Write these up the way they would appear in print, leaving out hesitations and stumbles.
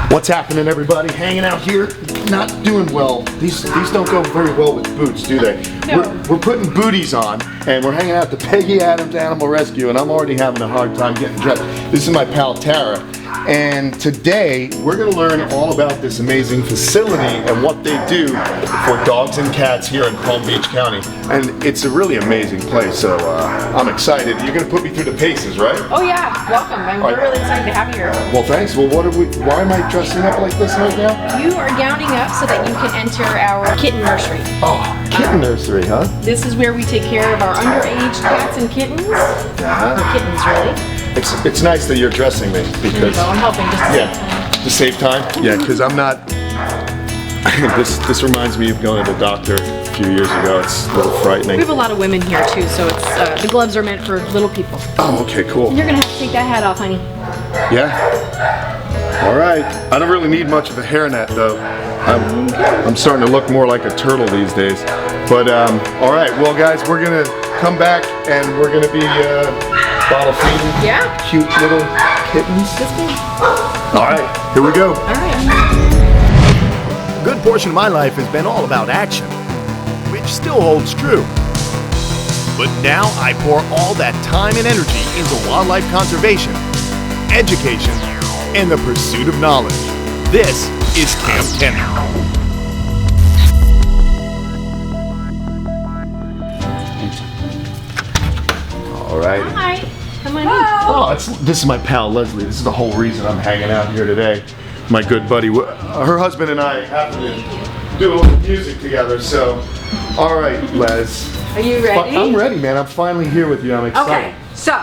What's happening, everybody? Hanging out here, not doing well. These don't go very well with boots, do they? No. We're putting booties on, and we're hanging out at the Peggy Adams Animal Rescue, and I'm already having a hard time getting dressed. This is my pal Tara, and today we're going to learn all about this amazing facility and what they do for dogs and cats here in Palm Beach County. And it's a really amazing place, so I'm excited. You're going to put me through the paces, right? Oh yeah, welcome. We're really excited to have you here. Well, thanks. Well, why am I dressing up like this right now? You are gowning up so that you can enter our kitten nursery. Oh, kitten nursery, huh? This is where we take care of our underage cats and kittens. Or kittens, really. It's nice that you're dressing me because I'm helping just to save time. Yeah, because I'm not. This reminds me of going to the doctor a few years ago. It's a little frightening. We have a lot of women here too, so it's the gloves are meant for little people. Oh, okay, cool. You're gonna have to take that hat off, honey. Yeah. All right. I don't really need much of a hairnet though. I'm starting to look more like a turtle these days. But all right. Well, guys, we're gonna come back and we're gonna be bottle feeding. Yeah. Cute little kittens. All right. Here we go. All right. A good portion of my life has been all about action, which still holds true. But now I pour all that time and energy into wildlife conservation, education, and the pursuit of knowledge. This is Kamp Kenan. All right. Hi. Come on in. Oh, this is my pal Leslie. This is the whole reason I'm hanging out here today. My good buddy. Her husband and I happen to do a little music together. So, all right, Les. Are you ready? I'm ready, man. I'm finally here with you. I'm excited. Okay, so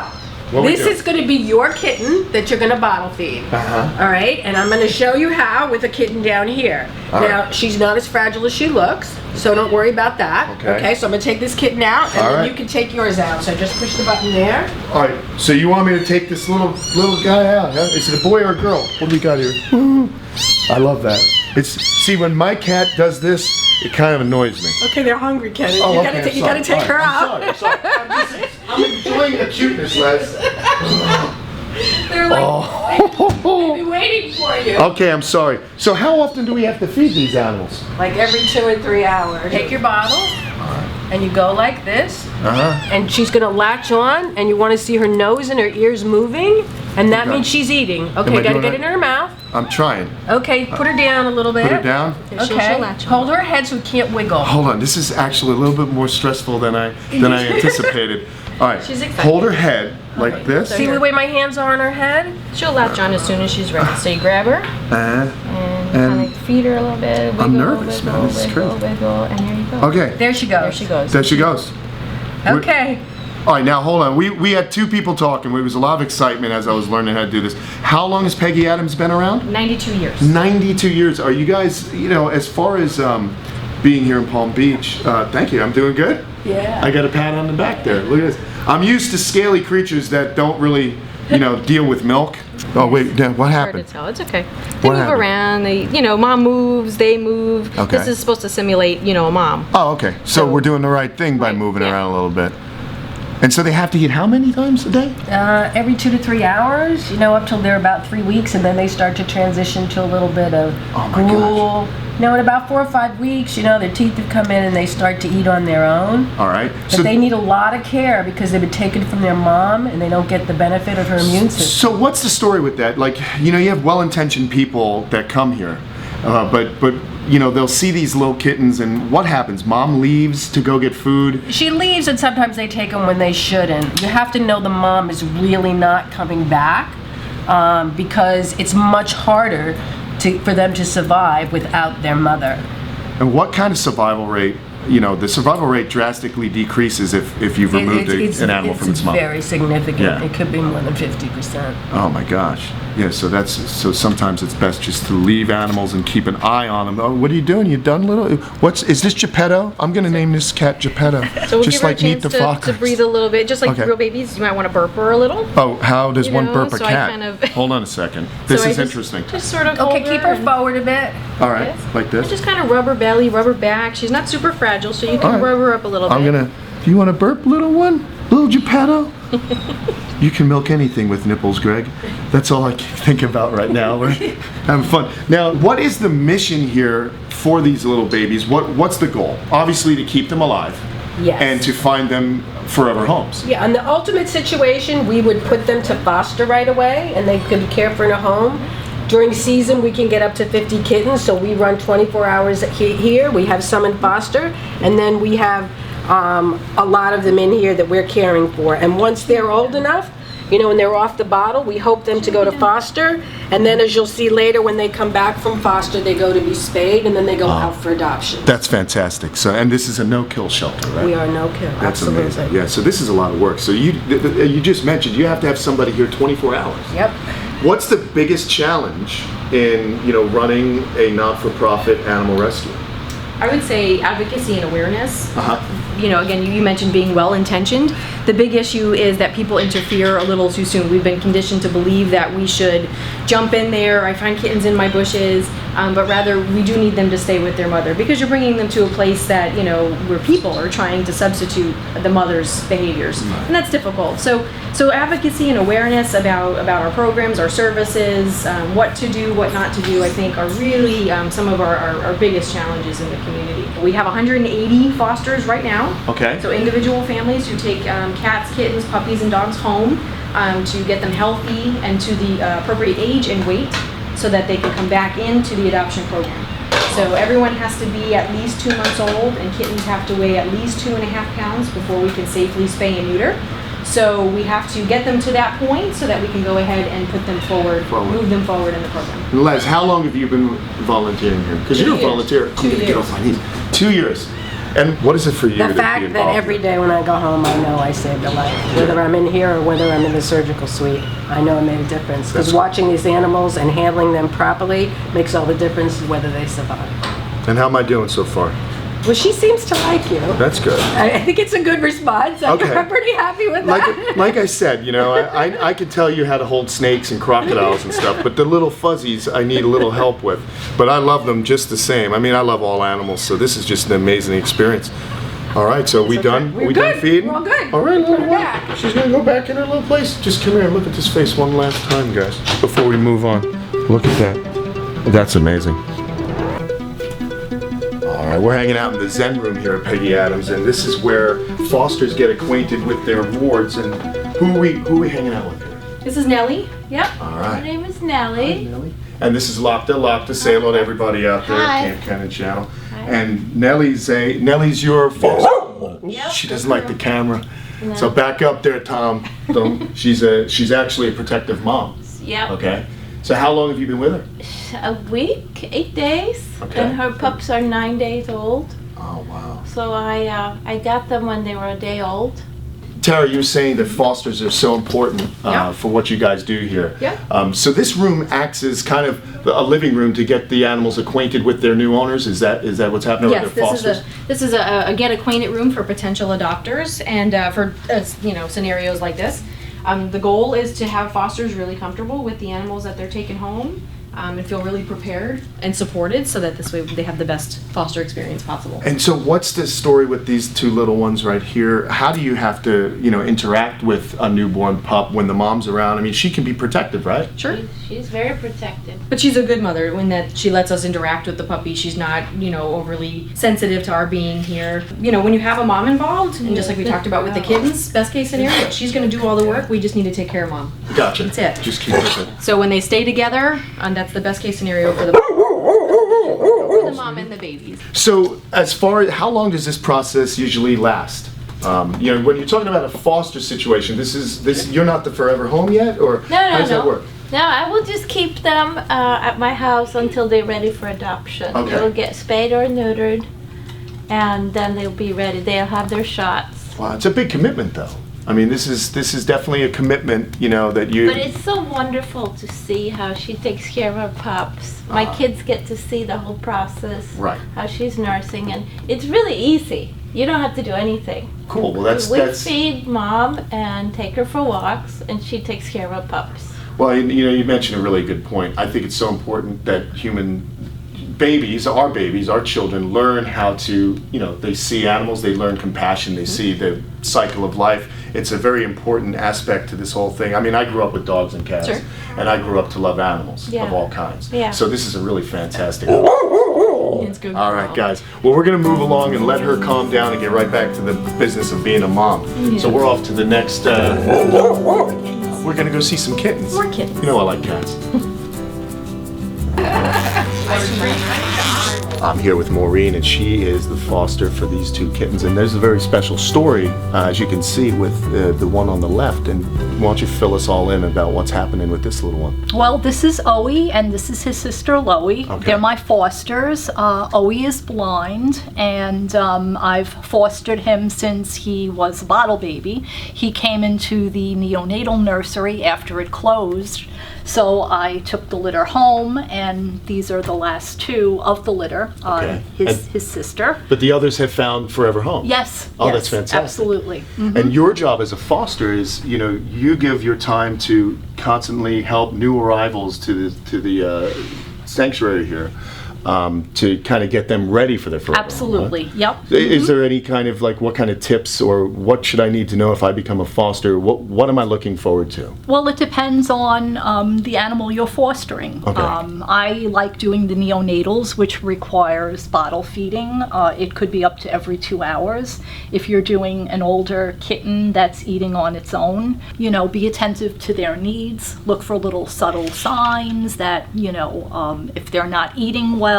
What we this doing? is going to be your kitten that you're going to bottle feed. Uh-huh. All right, and I'm going to show you how with a kitten down here. All now, right. she's not as fragile as she looks, so don't worry about that. Okay. So I'm going to take this kitten out, and All then right. you can take yours out. So just push the button there. All right. So you want me to take this little guy out? Huh? Is it a boy or a girl? What do we got here? I love that. See, when my cat does this, it kind of annoys me. Okay, they're hungry, Kitten. Oh, you okay, gotta, you gotta take her out. I'm sorry. I'm enjoying the cuteness, Les. They're like, Oh. they've been waiting for you. Okay, I'm sorry. So how often do we have to feed these animals? Like every 2 or 3 hours. Take your bottle, and you go like this. Uh-huh. And she's gonna latch on, and you want to see her nose and her ears moving, and that Okay. means she's eating. I Okay, gotta doing get it? it in her mouth. I'm trying. Okay, put her down a little bit. Put her down. Okay, hold her head so we can't wiggle. Hold on. This is actually a little bit more stressful than I anticipated. All right. She's excited. Hold her head like this. See the way my hands are on her head? She'll latch on as soon as she's ready. So you grab her And and kind of feed her a little bit. Wiggle, I'm nervous, wiggle, man. This is wiggle, crazy. wiggle, and here you go. okay. There she goes. There she goes. There she goes. Okay. All right, now hold on. We had two people talking. There was a lot of excitement as I was learning how to do this. How long has Peggy Adams been around? 92 years. 92 years. Are you guys, as far as being here in Palm Beach, thank you. I'm doing good. Yeah. I got a pat on the back there. Look at this. I'm used to scaly creatures that don't really, deal with milk. Oh wait, what Hard to happened? tell. It's okay. They move happened? around. They, mom moves. They move. Okay. This is supposed to simulate, a mom. Oh, okay. So we're doing the right thing by moving yeah. around a little bit. And so they have to eat how many times a day? Every 2 to 3 hours, up till they're about 3 weeks, and then they start to transition to a little bit of Oh my gruel. In about 4 or 5 weeks, their teeth have come in and they start to eat on their own. All right. But they need a lot of care because they've been taken from their mom and they don't get the benefit of her immune system. So what's the story with that? Like, you have well-intentioned people that come here, but they'll see these little kittens, and what happens? Mom leaves to go get food. She leaves, and sometimes they take them when they shouldn't. You have to know the mom is really not coming back because it's much harder for them to survive without their mother. And what kind of survival rate? The survival rate drastically decreases if you've removed an animal from its mom. It's very significant. Yeah. It could be more than 50%. Oh my gosh. Yeah, so sometimes it's best just to leave animals and keep an eye on them. Oh, what are you doing? You done, little? Is this Geppetto? I'm gonna name this cat Geppetto. So we'll just give her like a chance Meet the Fox. to breathe a little bit, just like Okay. real babies. You might want to burp her a little. Oh, how does one burp a so I cat? kind of- Hold on a second. This So I is just- interesting. Just sort of Okay, hold keep her and- forward a bit. All right, like And this. just kind of rub her belly, rub her back. She's not super fragile, so you can All right. rub her up a little bit. Do you want to burp, little one? Little Geppetto? You can milk anything with nipples, Greg. That's all I can think about right now. We're having fun. Now, what is the mission here for these little babies? What's the goal? Obviously to keep them alive. Yes. And to find them forever homes. Yeah, in the ultimate situation, we would put them to foster right away, and they could be cared for in a home. During season, we can get up to 50 kittens, so we run 24 hours here. We have some in foster, and then we have a lot of them in here that we're caring for. And once they're old enough, you know, and they're off the bottle, we hope them to go to foster, and then as you'll see later, when they come back from foster, they go to be spayed, and then they go out for adoption. That's fantastic. So, and this is a no-kill shelter, right? We are no-kill, That's absolutely. amazing. Yeah, so this is a lot of work. So you just mentioned you have to have somebody here 24 hours. Yep. What's the biggest challenge in, you know, running a not-for-profit animal rescue? I would say advocacy and awareness. Uh-huh. You know, again, you mentioned being well-intentioned. The big issue is that people interfere a little too soon. We've been conditioned to believe that we should jump in there. I find kittens in my bushes, but rather we do need them to stay with their mother, because you're bringing them to a place that, you know, where people are trying to substitute the mother's behaviors, and that's difficult. So advocacy and awareness about our programs, our services, what to do, what not to do, I think are really some of our biggest challenges in the community. We have 180 fosters right now. Okay. So individual families who take cats, kittens, puppies, and dogs home to get them healthy and to the appropriate age and weight so that they can come back into the adoption program. So everyone has to be at least 2 months old, and kittens have to weigh at least 2.5 pounds before we can safely spay and neuter. So we have to get them to that point so that we can go ahead and put them forward. Move them forward in the program. Les, how long have you been volunteering here? Because you're a volunteer. I'm gonna get off my knees. 2 years. And what is it for you to The be fact that involved every in? day when I go home, I know I saved a life. Whether I'm in here or whether I'm in the surgical suite, I know I made a difference. Because watching these animals and handling them properly makes all the difference whether they survive. And how am I doing so far? Well, she seems to like you. That's good. I think it's a good response. Okay. I'm pretty happy with that. Like I said, you know, I could tell you how to hold snakes and crocodiles and stuff, but the little fuzzies I need a little help with. But I love them just the same. I mean, I love all animals, so this is just an amazing experience. All right, so we done? We're we good. done feeding? We're all good. All right, Put her back. she's gonna go back in her little place. Just come here and look at this face one last time, guys, before we move on. Look at that. That's amazing. All right, we're hanging out in the Zen room here at Peggy Adams, and this is where fosters get acquainted with their wards. And who are we hanging out with here? This is Nellie. Yep. All right. My name is Nellie. Nellie. And this is Locta. Locta, say hello to everybody out there Hi. at Kamp Kenan channel. And Nellie's your foster. Yep. She doesn't like the camera. So back up there, Tom. She's actually a protective mom. Yep. Okay. So how long have you been with her? A week, 8 days. Okay. And her pups are 9 days old. Oh wow. So I got them when they were a day old. Tara, you were saying that fosters are so important Yeah. for what you guys do here. Yeah. So this room acts as kind of a living room to get the animals acquainted with their new owners. Is that what's happening Yes, with their fosters? this is a get acquainted room for potential adopters, and for you know, scenarios like this. The goal is to have fosters really comfortable with the animals that they're taking home, and feel really prepared and supported, so that this way they have the best foster experience possible. And so what's the story with these two little ones right here? How do you have to, you know, interact with a newborn pup when the mom's around? I mean, she can be protective, right? Sure. She's very protective. But she's a good mother in that she lets us interact with the puppy. She's not, you know, overly sensitive to our being here. You know, when you have a mom involved, and just like we talked about with the kittens, best case scenario, she's going to do all the work. We just need to take care of mom. Gotcha. That's it. Just keep with it. So when they stay together, and that's the best case scenario for the mom and the babies. So as far as how long does this process usually last? You know, when you're talking about a foster situation, this you're not the forever home yet, or how does that work? No, I will just keep them at my house until they're ready for adoption. Okay. They'll get spayed or neutered, and then they'll be ready. They'll have their shots. Wow, it's a big commitment, though. I mean, this is definitely a commitment, you know, that you. But it's so wonderful to see how she takes care of her pups. My kids get to see the whole process, Right. how she's nursing, and it's really easy. You don't have to do anything. Cool. Well, We feed mom and take her for walks, and she takes care of her pups. Well, you know, you mentioned a really good point. I think it's so important that human babies, our children learn how to, they see animals, they learn compassion, they see the cycle of life. It's a very important aspect to this whole thing. I mean, I grew up with dogs and cats, Sure. and I grew up to love animals Yeah. of all kinds. Yeah. So this is a really fantastic. It's good. All right, guys. Well, we're going to move along and let her calm down and get right back to the business of being a mom. So we're off to the next. We're going to go see some kittens. More kittens. You know I like cats. I'm here with Maureen, and she is the foster for these two kittens. And there's a very special story, as you can see, with the one on the left. And why don't you fill us all in about what's happening with this little one? Well, this is Owie, and this is his sister Loie. Okay. They're my fosters. Owie is blind, and I've fostered him since he was a bottle baby. He came into the neonatal nursery after it closed. So I took the litter home, and these are the last two of the litter. Okay. His sister. But the others have found forever home. Yes. Oh, yes, that's fantastic. Absolutely. Mhm. And your job as a foster is, you give your time to constantly help new arrivals to the sanctuary here, to kind of get them ready for their forever home, huh? Absolutely. Yep. Is there any kind of what kind of tips or what should I need to know if I become a foster? What am I looking forward to? Well, it depends on the animal you're fostering. Okay. I like doing the neonatals, which requires bottle feeding. It could be up to every 2 hours. If you're doing an older kitten that's eating on its own, be attentive to their needs. Look for little subtle signs that, if they're not eating well,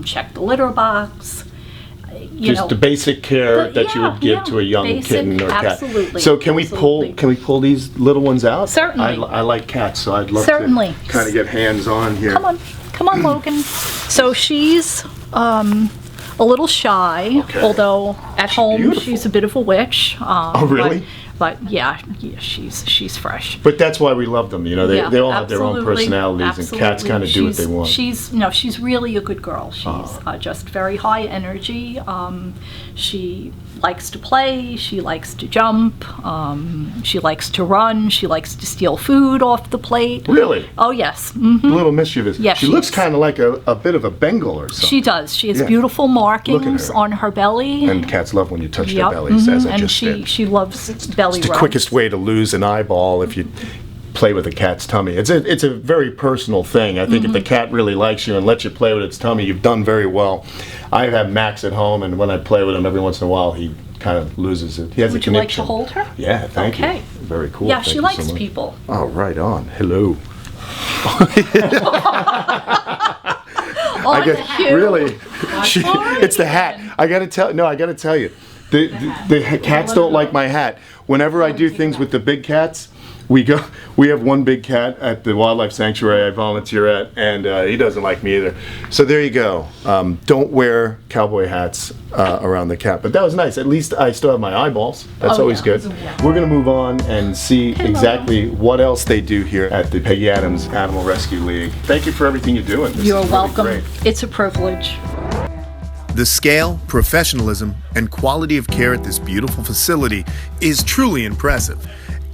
check the litter box. Just the basic care that you would give to a young basic, kitten or cat. absolutely, So can we absolutely. pull these little ones out? Certainly. I like cats, so I'd love Certainly. to kind of get hands on here. Come on, Logan. So she's a little shy, Okay. although at home beautiful. she's a bit of a witch. Oh, really? But yeah, she's fresh. But that's why we love them. They all have their own Absolutely, personalities, and cats kind of do what they want. She's really a good girl. She's just very high energy. She likes to play. She likes to jump. She likes to run. She likes to steal food off the plate. Really? Oh yes. A little mischievous. Yeah, she looks she's- kind of like a bit of a Bengal or something. She does. She has Yeah. beautiful markings her. on her belly. And cats love when you touch their Yep, bellies, as I and just she did. she loves belly It's the rubs. quickest way to lose an eyeball if you play with a cat's tummy. It's a very personal thing. I think if the cat really likes you and lets you play with its tummy, you've done very well. I have Max at home, and when I play with him every once in a while, he kind of loses it. He has Would a you like connection. to hold her? Yeah, thank you. Okay. Very cool. Yeah, Thank she you likes so much. people. Oh, right on. Hello. Oh, that's cute. Really, it's the hat. I gotta tell you, the cats don't like my hat. Whenever I do things with the big cats, we have one big cat at the wildlife sanctuary I volunteer at, and he doesn't like me either. So there you go. Don't wear cowboy hats around the cat. But that was nice. At least I still have my eyeballs. That's Oh, always yeah. good. We're gonna move on and see exactly what else they do here at the Peggy Adams Animal Rescue League. Thank you for everything you're doing. This You're is really welcome. great. It's a privilege. The scale, professionalism, and quality of care at this beautiful facility is truly impressive.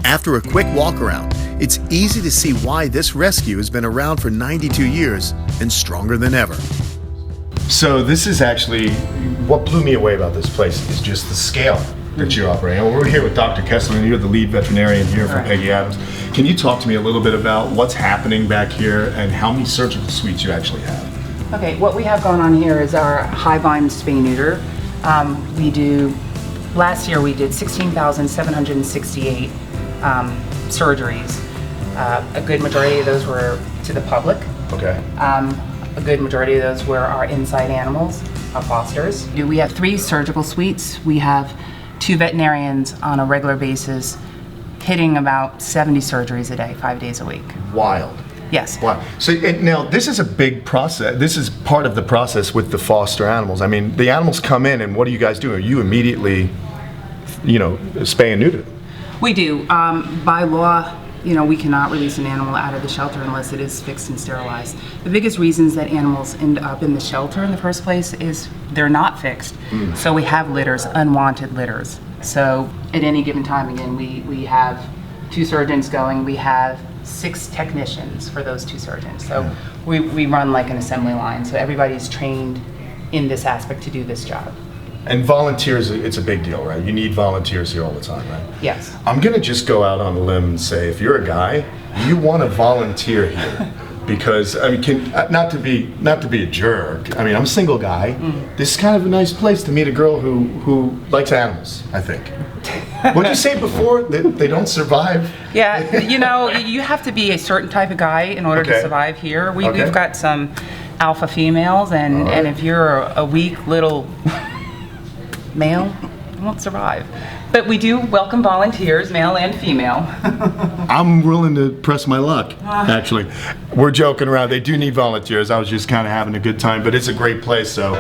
After a quick walk around, it's easy to see why this rescue has been around for 92 years and stronger than ever. So this is actually, what blew me away about this place is just the scale that you're operating. And we're here with Dr. Kessler, and you're the lead veterinarian here from Peggy Adams. Can you talk to me a little bit about what's happening back here and how many surgical suites you actually have? Okay, what we have going on here is our high volume spay neuter. Last year we did 16,768 surgeries. A good majority of those were to the public. Okay. A good majority of those were our inside animals, our fosters. We have 3 surgical suites. We have 2 veterinarians on a regular basis hitting about 70 surgeries a day, 5 days a week. Wild. Yes. Wow. So now this is a big process. This is part of the process with the foster animals. I mean, the animals come in, and what do you guys do? You immediately, spay and neuter them. We do. By law, we cannot release an animal out of the shelter unless it is fixed and sterilized. The biggest reasons that animals end up in the shelter in the first place is they're not fixed. So we have litters, unwanted litters. So at any given time, again, we have 2 surgeons going. We have 6 technicians for those 2 surgeons. So we run like an assembly line. So everybody's trained in this aspect to do this job. And volunteers, it's a big deal, right? You need volunteers here all the time, right? Yes. I'm gonna just go out on a limb and say, if you're a guy, you want to volunteer here, because I mean, not to be a jerk. I mean, I'm a single guy. This is kind of a nice place to meet a girl who likes animals, I think. What'd you say before? That they don't survive? Yeah, you know, you have to be a certain type of guy in order Okay. to survive here. Okay. We've got some alpha females, and, All right. and if you're a weak little male, you won't survive. But we do welcome volunteers, male and female. I'm willing to press my luck, actually. We're joking around. They do need volunteers. I was just kind of having a good time, but it's a great place. So,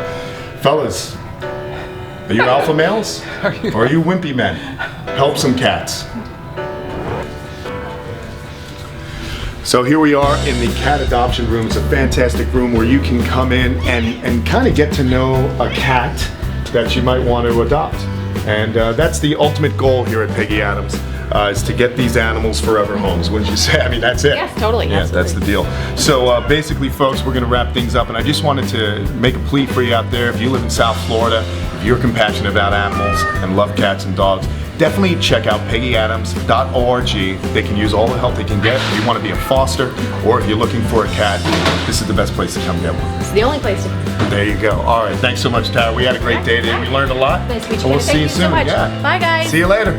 fellas, are you alpha males? Or are you wimpy men? Help some cats. So here we are in the cat adoption room. It's a fantastic room where you can come in and kind of get to know a cat that you might want to adopt. And that's the ultimate goal here at Peggy Adams, is to get these animals forever homes. Wouldn't you say? I mean, that's it. Yes, totally, Yeah, that's the deal. So basically, folks, we're going to wrap things up. And I just wanted to make a plea for you out there. If you live in South Florida, if you're compassionate about animals and love cats and dogs, definitely check out peggyadams.org. They can use all the help they can get. If you want to be a foster, or if you're looking for a cat, this is the best place to come get one. It's the only place to. There you go. All right. Thanks so much, Tara. We had a great day today. We learned a lot. Nice to meet you And we'll guys. see you Thank you so soon. much. Yeah. Bye, guys. See you later.